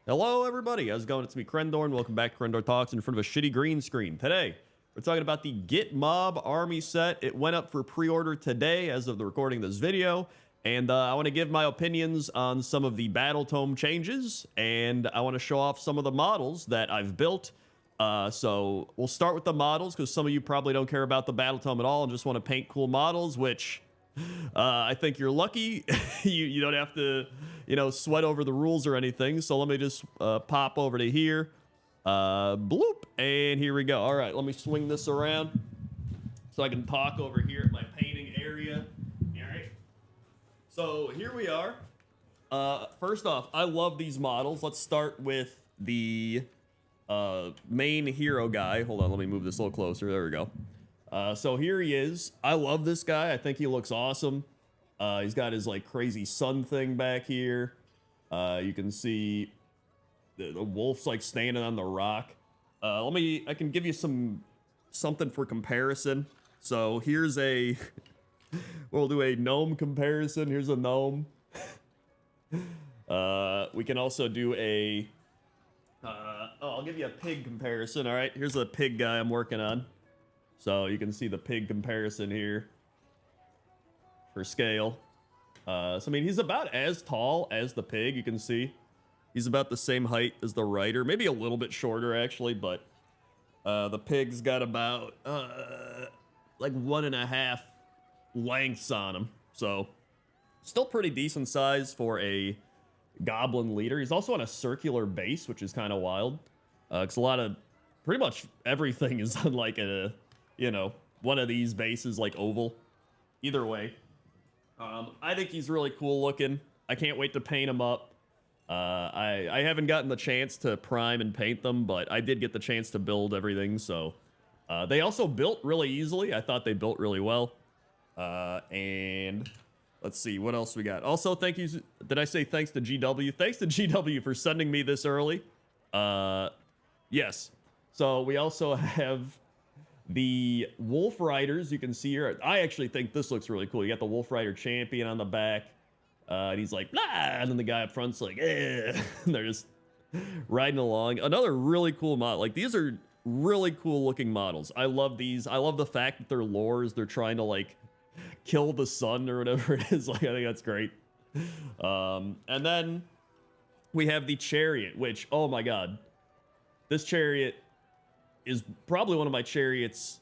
Hello, everybody. How's it going? It's me, Krendorn. Welcome back to Krendor Talks in front of a shitty green screen. Today, we're talking about the Gitmob army set. It went up for pre-order today as of the recording of this video. And I want to give my opinions on some of the Battletome changes. And I want to show off some of the models that I've built. So we'll start with the models because some of you probably don't care about the Battletome at all and just want to paint cool models, which... I think you're lucky. you don't have to, sweat over the rules or anything. So let me just pop over to here. Bloop. And here we go. All right, let me swing this around so I can talk over here at my painting area. All right. So here we are. First off, I love these models. Let's start with the main hero guy. Hold on, let me move this a little closer. There we go. So here he is. I love this guy. I think he looks awesome. He's got his like crazy sun thing back here. You can see the wolf's like standing on the rock. I can give you something for comparison. So here's we'll do a gnome comparison. Here's a gnome. We can also do I'll give you a pig comparison. All right, here's a pig guy I'm working on. So you can see the pig comparison here for scale. So I mean, he's about as tall as the pig. You can see he's about the same height as the rider, maybe a little bit shorter actually, but the pig's got about like 1.5 lengths on him. So still pretty decent size for a goblin leader. He's also on a circular base, which is kind of wild. Because pretty much everything is on like one of these bases, like oval. Either way, I think he's really cool looking. I can't wait to paint him up. I haven't gotten the chance to prime and paint them, but I did get the chance to build everything. So they also built really easily. I thought they built really well. And let's see what else we got. Also, thank you. Did I say thanks to GW? Thanks to GW for sending me this early. Yes. So we also have the Wolf Riders. You can see here. I actually think this looks really cool. You got the Wolf Rider champion on the back. And he's like, blah, and then the guy up front's like, eh. And they're just riding along. Another really cool model. Like, these are really cool looking models. I love these. I love the fact that their lures, they're trying to like kill the sun or whatever it is. Like, I think that's great. And then we have the chariot, which, oh my god, this chariot is probably one of my chariots.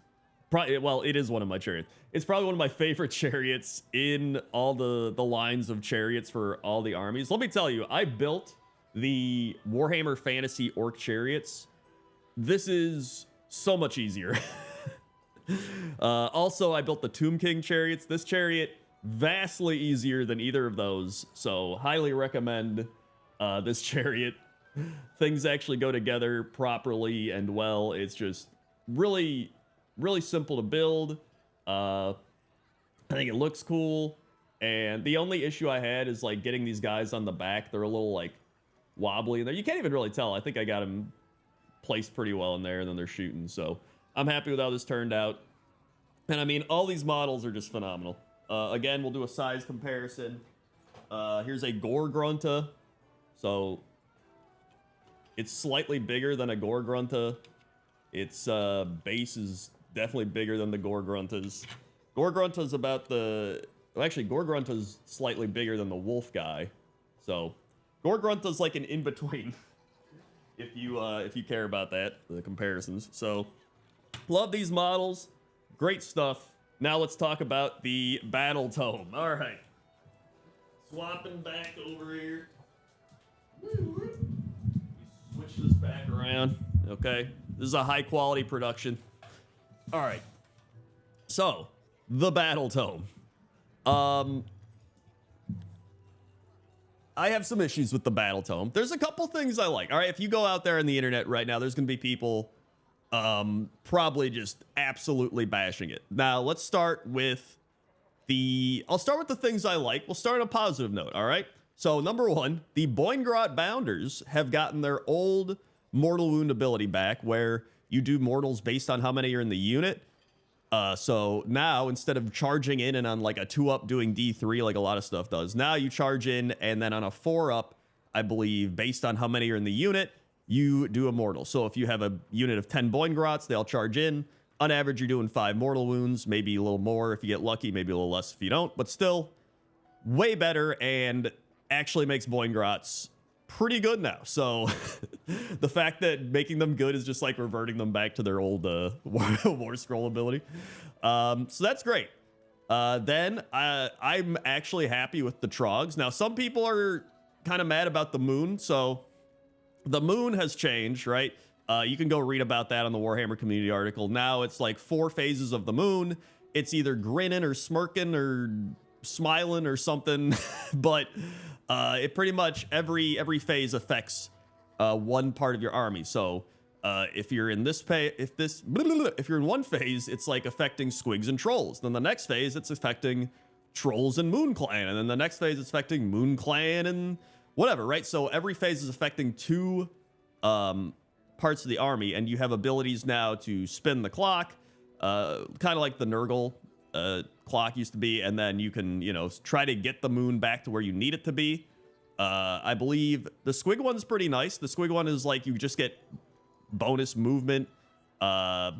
Well, it is one of my chariots. It's probably one of my favorite chariots in all the lines of chariots for all the armies. Let me tell you, I built the Warhammer Fantasy Orc chariots. This is so much easier. Also, I built the Tomb King chariots. This chariot, vastly easier than either of those. So, highly recommend this chariot. Things actually go together properly and well. It's just really, really simple to build. I think it looks cool. And the only issue I had is like getting these guys on the back. They're a little like wobbly in there. You can't even really tell. I think I got them placed pretty well in there, and then they're shooting. So I'm happy with how this turned out. And I mean, all these models are just phenomenal. Again, we'll do a size comparison. Here's a Gore-Grunta. So it's slightly bigger than a Gore-Grunta. Its base is definitely bigger than the Gore-Gruntas. Gore-Grunta's about actually, Gore-Grunta's slightly bigger than the wolf guy. So Gore-Grunta's like an in-between. if you care about that, the comparisons. So love these models. Great stuff. Now let's talk about the Battletome. All right. Swapping back over here. Switch this back around. Okay. This is a high quality production. All right. So, the Battletome. I have some issues with the Battletome. There's a couple things I like. All right. If you go out there on the internet right now, there's going to be people probably just absolutely bashing it. Now, let's start with I'll start with the things I like. We'll start on a positive note. All right. So, number one, the Boingrot Bounders have gotten their old Mortal Wound ability back, where you do mortals based on how many are in the unit. So now, instead of charging in and on like a 2-up doing D3 like a lot of stuff does, now you charge in and then on a 4-up I believe, based on how many are in the unit, you do a mortal. So if you have a unit of 10 Boingrots, they all charge in. On average, you're doing 5 mortal wounds, maybe a little more if you get lucky, maybe a little less if you don't, but still way better and actually makes Boingrots pretty good now. So the fact that making them good is just like reverting them back to their old war scroll ability. So that's great. Then I'm actually happy with the Trogs. Now, some people are kind of mad about the moon. So the moon has changed, right? You can go read about that on the Warhammer community article. Now it's like 4 phases of the moon. It's either grinning or smirking or smiling or something, but it pretty much every phase affects one part of your army. So if you're in this if you're in one phase, it's like affecting squigs and trolls. Then the next phase, it's affecting trolls and Moon Clan, and then the next phase, it's affecting Moon Clan and whatever, right? So every phase is affecting 2 parts of the army, and you have abilities now to spin the clock, kind of like the Nurgle clock used to be, and then you can, you know, try to get the moon back to where you need it to be. I believe the squig one's pretty nice. The squig one is like you just get bonus movement. I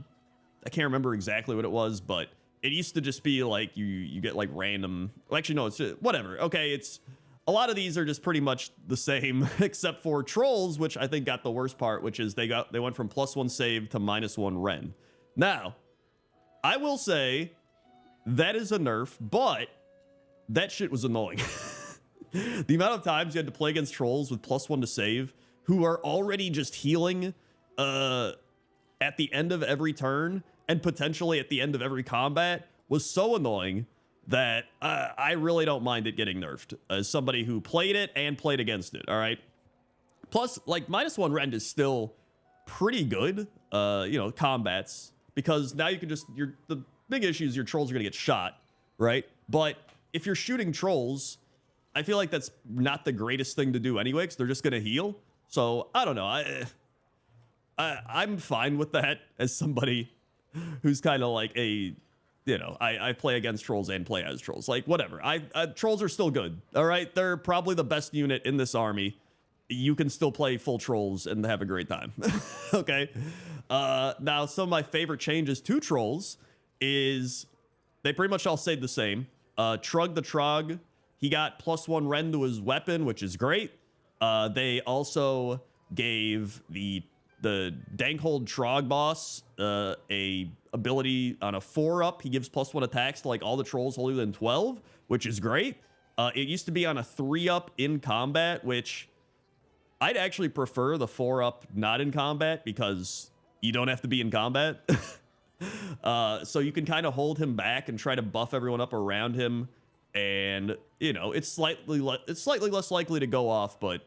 can't remember exactly what it was, but it used to just be like you get like random. Well, actually, no, it's just, whatever. Okay, it's a lot of these are just pretty much the same, except for trolls, which I think got the worst part, which is they went from +1 save to -1 rend. Now, I will say that is a nerf, but that shit was annoying. The amount of times you had to play against trolls with +1 to save, who are already just healing at the end of every turn and potentially at the end of every combat, was so annoying that I really don't mind it getting nerfed as somebody who played it and played against it. All right. Plus, like, -1 rend is still pretty good, you know, combats, because now you can just, the big issue is your trolls are going to get shot, right? But if you're shooting trolls, I feel like that's not the greatest thing to do anyway, because they're just going to heal. So I don't know. I'm fine with that as somebody who's kind of like a, you know, I play against trolls and play as trolls. Like, whatever. Trolls are still good. All right. They're probably the best unit in this army. You can still play full trolls and have a great time. Okay. Now, some of my favorite changes to trolls is they pretty much all stayed the same. Trug the Trog, he got +1 rend to his weapon, which is great. They also gave the Dankhold Trog boss a ability on a 4-up. He gives +1 attacks to like all the trolls older than 12, which is great. It used to be on a 3-up in combat, which I'd actually prefer the 4-up not in combat, because you don't have to be in combat. So you can kind of hold him back and try to buff everyone up around him, and you know, it's slightly less likely to go off, but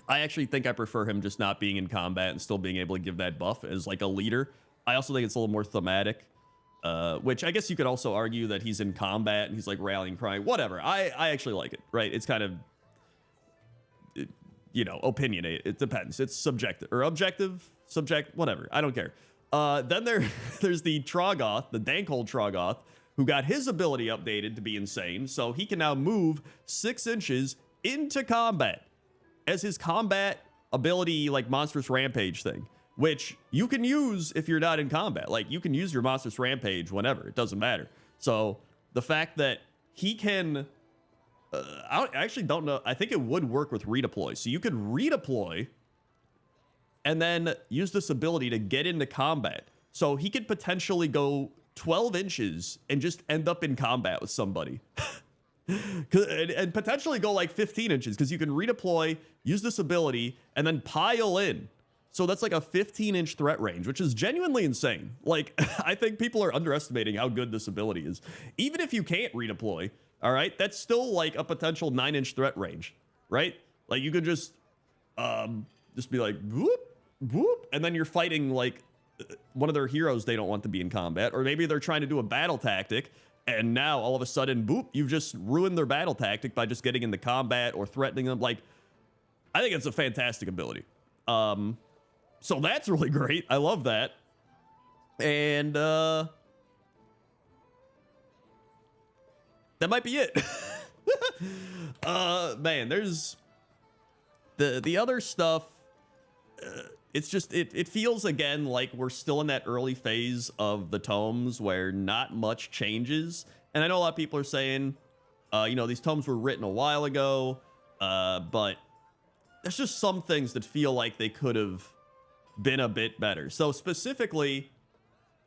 I actually think I prefer him just not being in combat and still being able to give that buff as like a leader. I also think it's a little more thematic, which I guess you could also argue that he's in combat and he's like rallying cry, whatever. I actually like it, right? It's kind of, you know, opinionated. It depends. It's subjective or objective, whatever. I don't care. Then there's the Trogoth, the Dankhold Trogoth, who got his ability updated to be insane. So he can now move 6 inches into combat as his combat ability, like Monstrous Rampage thing, which you can use if you're not in combat. Like, you can use your Monstrous Rampage whenever. It doesn't matter. So the fact that he can... I actually don't know. I think it would work with redeploy. So you could redeploy and then use this ability to get into combat. So he could potentially go 12 inches and just end up in combat with somebody. And potentially go like 15 inches, because you can redeploy, use this ability, and then pile in. So that's like a 15-inch threat range, which is genuinely insane. Like, I think people are underestimating how good this ability is. Even if you can't redeploy, all right, that's still like a potential 9-inch threat range, right? Like, you could just be like, whoop, whoop, and then you're fighting like one of their heroes they don't want to be in combat, or maybe they're trying to do a battle tactic, and now all of a sudden, boop, you've just ruined their battle tactic by just getting into combat or threatening them. Like, I think it's a fantastic ability. So that's really great. I love that. And that might be it. Man, there's The other stuff, it's just it feels again like we're still in that early phase of the tomes where not much changes. And I know a lot of people are saying, you know, these tomes were written a while ago, but there's just some things that feel like they could have been a bit better. So specifically,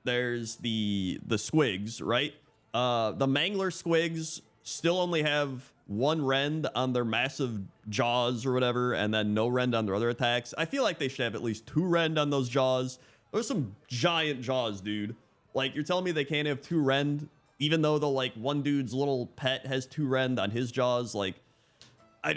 there's the squigs, right? The Mangler squigs still only have one rend on their massive jaws or whatever, and then no rend on their other attacks. I feel like they should have at least 2 rend on those jaws. There's some giant jaws, dude. Like, you're telling me they can't have 2 rend, even though the, like, one dude's little pet has 2 rend on his jaws? Like, I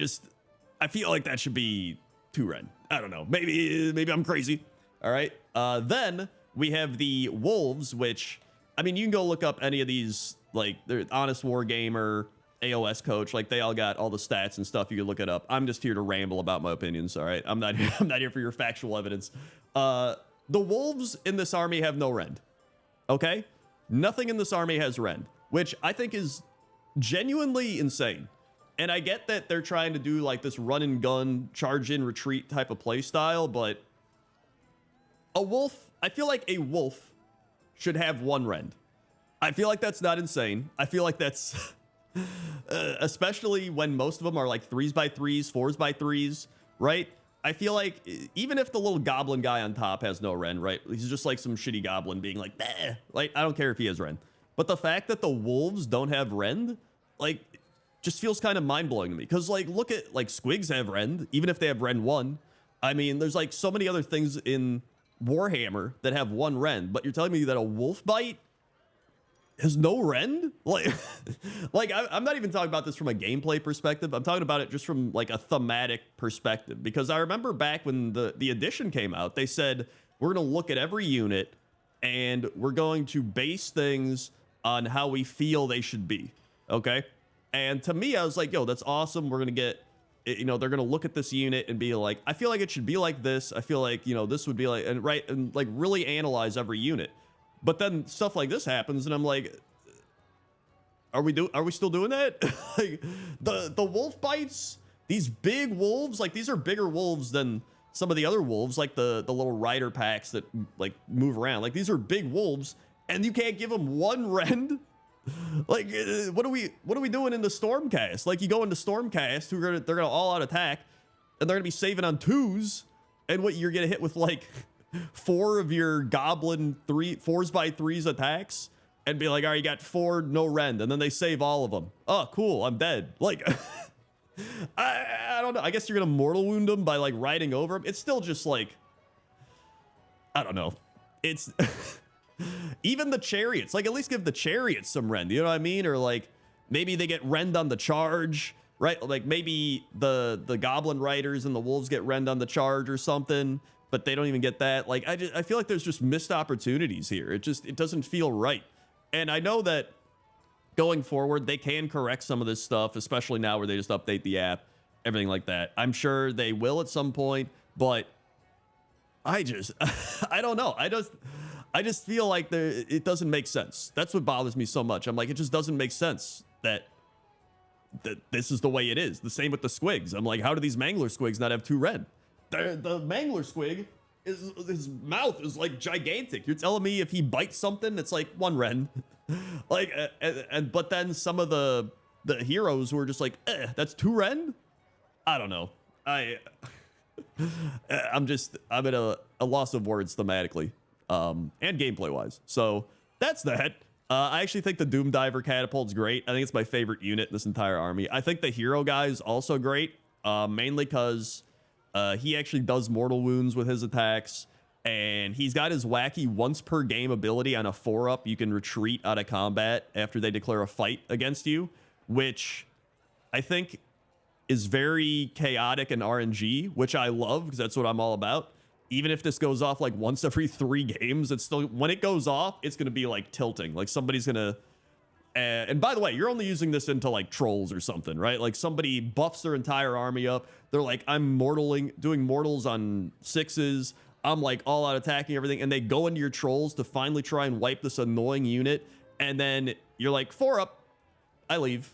feel like that should be 2 rend. I don't know. Maybe I'm crazy. All right. Then we have the wolves, which, I mean, you can go look up any of these, like, they're Honest Wargamer, AOS Coach, like, they all got all the stats and stuff. You can look it up. I'm just here to ramble about my opinions. All right. I'm not here for your factual evidence. The wolves in this army have no rend. Okay. Nothing in this army has rend, which I think is genuinely insane. And I get that they're trying to do like this run and gun, charge in, retreat type of play style, but a wolf, I feel like a wolf should have 1 rend. I feel like that's not insane. I feel like that's especially when most of them are like 3x3s, 4x3s, right? I feel like even if the little goblin guy on top has no rend, right? He's just like some shitty goblin being like, nah. Like, I don't care if he has rend. But the fact that the wolves don't have rend, like, just feels kind of mind-blowing to me. Because, like, look at, like, squigs have rend, even if they have rend 1. I mean, there's, like, so many other things in Warhammer that have 1 rend. But you're telling me that a wolf bite has no rend? Like, I'm not even talking about this from a gameplay perspective. I'm talking about it just from, like, a thematic perspective. Because I remember back when the edition came out, they said, we're going to look at every unit, and we're going to base things on how we feel they should be. Okay? And to me, I was like, yo, that's awesome. We're going to get, you know, they're going to look at this unit and be like, I feel like it should be like this. I feel like, you know, this would be like, and right, and like really analyze every unit. But then stuff like this happens, and I'm like, are we still doing that? Like, the wolf bites, these big wolves, like, these are bigger wolves than some of the other wolves, like the little rider packs that like move around. Like, these are big wolves, and you can't give them 1 rend. Like, what are we doing in the Stormcast? Like, you go into Stormcast, they're gonna all out attack, and they're gonna be saving on 2s, and what, you're gonna hit with like 4 of your goblin 4s x3s attacks, and be like, all right, you got 4 no rend, and then they save all of them. Oh, cool, I'm dead. Like, I don't know. I guess you're gonna mortal wound them by like riding over them. It's still just like, I don't know. It's even the chariots, like, at least give the chariots some rend, you know what I mean? Or like, maybe they get rend on the charge, right? Like, maybe the goblin riders and the wolves get rend on the charge or something, but they don't even get that. Like, I feel like there's just missed opportunities here. It doesn't feel right. And I know that going forward, they can correct some of this stuff, especially now where they just update the app, everything like that. I'm sure they will at some point, but I don't know. I just feel like it doesn't make sense. That's what bothers me so much. I'm like, it just doesn't make sense that this is the way it is. The same with the squigs. I'm like, how do these Mangler squigs not have 2 rend? The Mangler squig, his mouth is like gigantic. You're telling me if he bites something, it's like 1 rend. Like, but then some of the heroes who are just like, that's 2 rend? I don't know. I'm at a loss of words thematically. And gameplay wise. So that's that. I actually think the Doom Diver Catapult's great. I think it's my favorite unit in this entire army. I think the hero guy is also great, mainly because he actually does mortal wounds with his attacks, and he's got his wacky once per game ability on a 4-up. You can retreat out of combat after they declare a fight against you, which I think is very chaotic and RNG, which I love because that's what I'm all about. Even if this goes off like once every 3 games, it's still, when it goes off, it's going to be like tilting. Like, somebody's going to, and by the way, you're only using this into like trolls or something, right? Like, somebody buffs their entire army up. They're like, I'm doing mortals on 6s. I'm like all out attacking everything. And they go into your trolls to finally try and wipe this annoying unit. And then you're like, 4-up, I leave.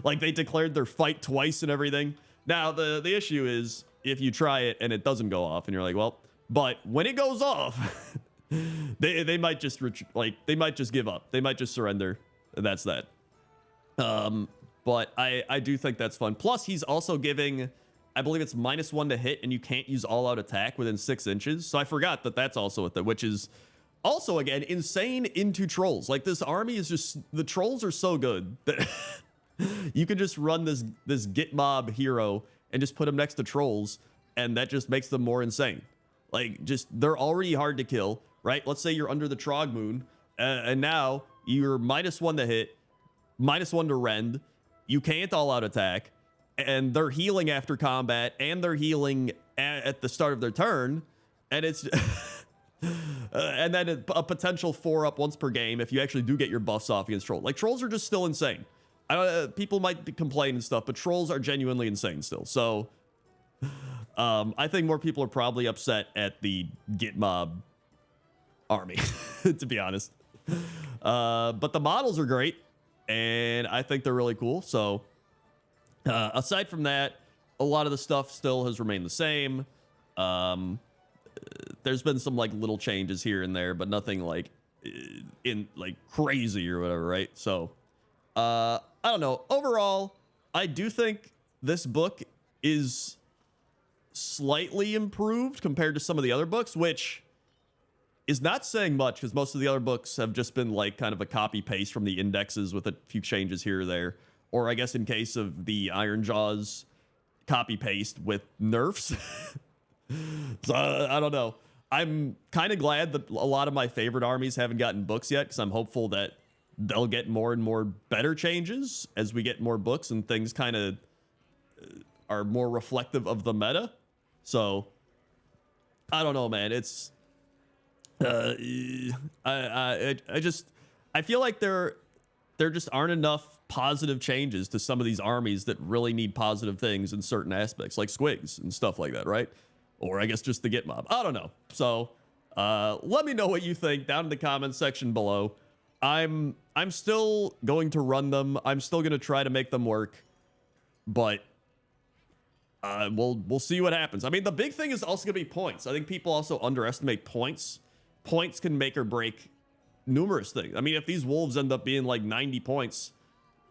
Like, they declared their fight twice and everything. Now, the issue is if you try it and it doesn't go off and you're like, well, but when it goes off, they might just they might just give up. They might just surrender. And that's that. But I do think that's fun. Plus, he's also giving, I believe it's -1 to hit, and you can't use all-out attack within 6 inches. So I forgot that that's also with it, which is also, again, insane into trolls. Like, this army is just, the trolls are so good that you can just run this Gitmob hero and just put him next to trolls, and that just makes them more insane. Like, just, they're already hard to kill, right? Let's say you're under the Trog Moon, and now you're -1 to hit, -1 to rend. You can't all-out attack, and they're healing after combat, and they're healing at the start of their turn, and it's... and then a potential 4-up once per game if you actually do get your buffs off against trolls. Like, trolls are just still insane. People might complain and stuff, but trolls are genuinely insane still. So, I think more people are probably upset at the Gitmob army, to be honest. But the models are great, and I think they're really cool. So, aside from that, a lot of the stuff still has remained the same. There's been some like little changes here and there, but nothing like crazy or whatever, right? So, I don't know. Overall, I do think this book is slightly improved compared to some of the other books, which is not saying much because most of the other books have just been like kind of a copy paste from the indexes with a few changes here or there. Or I guess in case of the Iron Jaws, copy paste with nerfs. So I don't know. I'm kind of glad that a lot of my favorite armies haven't gotten books yet, because I'm hopeful that they'll get more and more better changes as we get more books and things kind of are more reflective of the meta. So I don't know, man. It's I feel like there just aren't enough positive changes to some of these armies that really need positive things in certain aspects, like squigs and stuff like that, right? Or I guess just the Gitmob. I don't know. So let me know what you think down in the comments section below. I'm still going to run them. I'm still going to try to make them work, but we'll see what happens. I mean, the big thing is also going to be points. I think people also underestimate points. Points can make or break numerous things. I mean, if these wolves end up being like 90 points,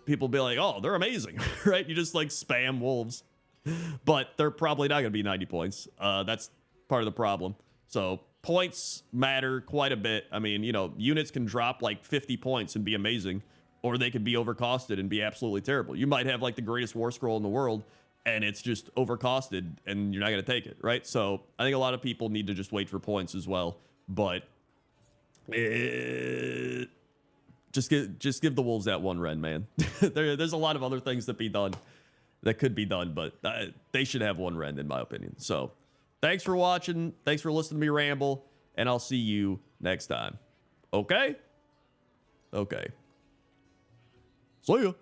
people will be like, oh, they're amazing, right? You just like spam wolves. But they're probably not going to be 90 points. That's part of the problem. So points matter quite a bit. I mean, you know, units can drop like 50 points and be amazing, or they could be overcosted and be absolutely terrible. You might have like the greatest war scroll in the world, and it's just overcosted, and you're not going to take it, right? So I think a lot of people need to just wait for points as well. But just give the wolves that one rend, man. There's a lot of other things that could be done, but they should have one rend in my opinion. So thanks for watching. Thanks for listening to me ramble, and I'll see you next time. Okay? See ya.